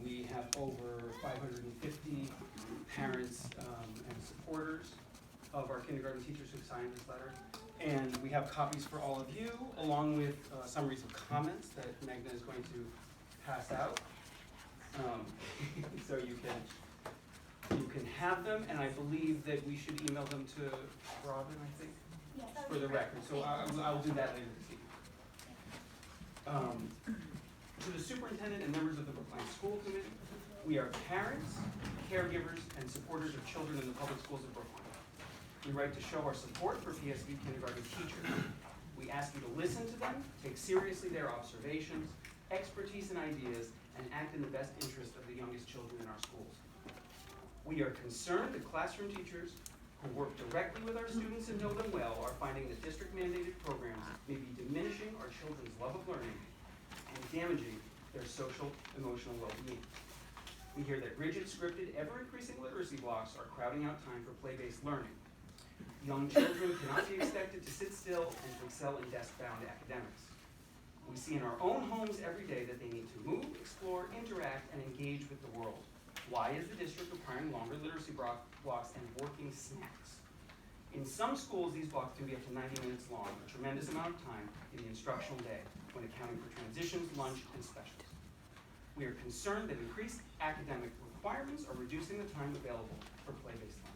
We have over 550 parents and supporters of our kindergarten teachers who signed this letter. And we have copies for all of you, along with summaries of comments that Magna is going to pass out. So you can have them, and I believe that we should email them to Robin, I think, yes, for the record. So I'll do that later this evening. To the superintendent and members of the Brookline School Committee, we are parents, caregivers, and supporters of children in the public schools of Brookline. We write to show our support for PSB kindergarten teachers. We ask you to listen to them, take seriously their observations, expertise, and ideas, and act in the best interest of the youngest children in our schools. We are concerned that classroom teachers who work directly with our students and know them well are finding that district-mandated programs may be diminishing our children's love of learning and damaging their social, emotional well-being. We hear that rigid, scripted, ever-increasing literacy blocks are crowding out time for play-based learning. Young children cannot be expected to sit still and to excel in desk-bound academics. We see in our own homes every day that they need to move, explore, interact, and engage with the world. Why is the district requiring longer literacy blocks and working snacks? In some schools, these blocks can be up to 90 minutes long, a tremendous amount of time in the instructional day, when accounting for transitions, lunch, and specials. We are concerned that increased academic requirements are reducing the time available for play-based learning.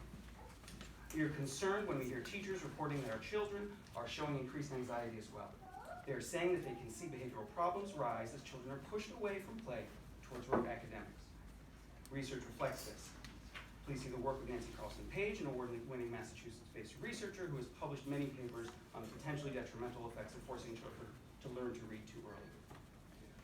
We are concerned when we hear teachers reporting that our children are showing increased anxiety as well. They are saying that they can see behavioral problems rise as children are pushed away from play towards rote academics. Research reflects this. Please see the work of Nancy Carlson-Page, an award-winning Massachusetts-based researcher who has published many papers on the potentially detrimental effects of forcing children to learn to read too early.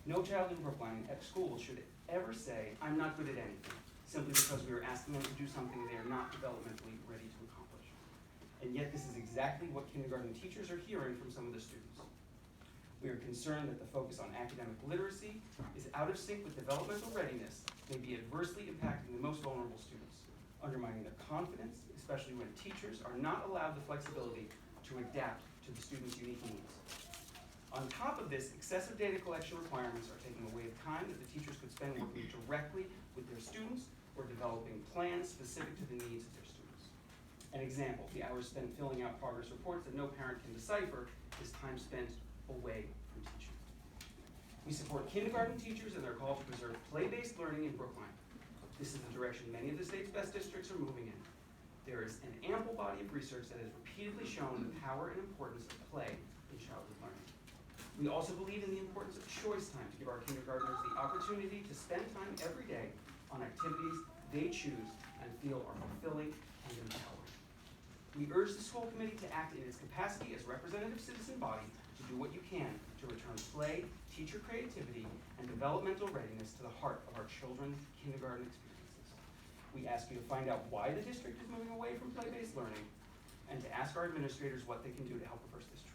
No child in Brookline at school should ever say, "I'm not good at anything," simply because we are asking them to do something they are not developmentally ready to accomplish. And yet this is exactly what kindergarten teachers are hearing from some of the students. We are concerned that the focus on academic literacy is out of sync with developmental readiness, may be adversely impacting the most vulnerable students, undermining their confidence, especially when teachers are not allowed the flexibility to adapt to the students' unique needs. On top of this, excessive data collection requirements are taking away the time that the teachers could spend working directly with their students or developing plans specific to the needs of their students. An example, the hours spent filling out progress reports that no parent can decipher is time spent away from teaching. We support kindergarten teachers in their call to preserve play-based learning in Brookline. This is the direction many of the state's best districts are moving in. There is an ample body of research that has repeatedly shown the power and importance of play in childhood learning. We also believe in the importance of choice time to give our kindergartners the opportunity to spend time every day on activities they choose and feel are fulfilling and empowering. We urge the school committee to act in its capacity as representative citizen body to do what you can to return play, teacher creativity, and developmental readiness to the heart of our children's kindergarten experiences. We ask you to find out why the district is moving away from play-based learning and to ask our administrators what they can do to help reverse this trend.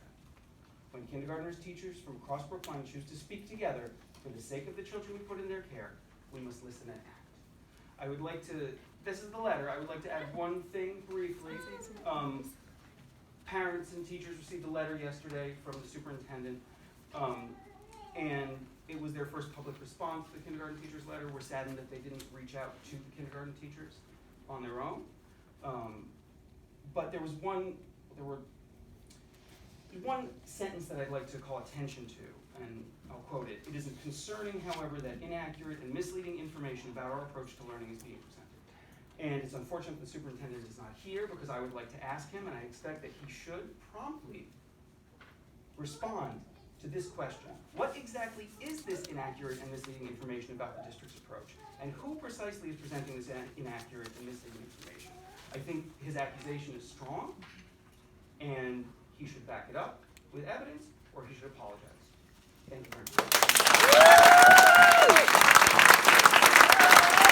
When kindergartners, teachers from across Brookline choose to speak together for the sake of the children we put in their care, we must listen and act. This is the letter. I would like to add one thing briefly. Parents and teachers received a letter yesterday from the superintendent, and it was their first public response to the kindergarten teachers' letter. We're saddened that they didn't reach out to the kindergarten teachers on their own. But there were one sentence that I'd like to call attention to, and I'll quote it. "It is concerning, however, that inaccurate and misleading information about our approach to learning is being presented." And it's unfortunate the superintendent is not here because I would like to ask him, and I expect that he should promptly respond to this question. What exactly is this inaccurate and misleading information about the district's approach? And who precisely is presenting this inaccurate and misleading information? I think his accusation is strong, and he should back it up with evidence, or he should apologize. Thank you very much.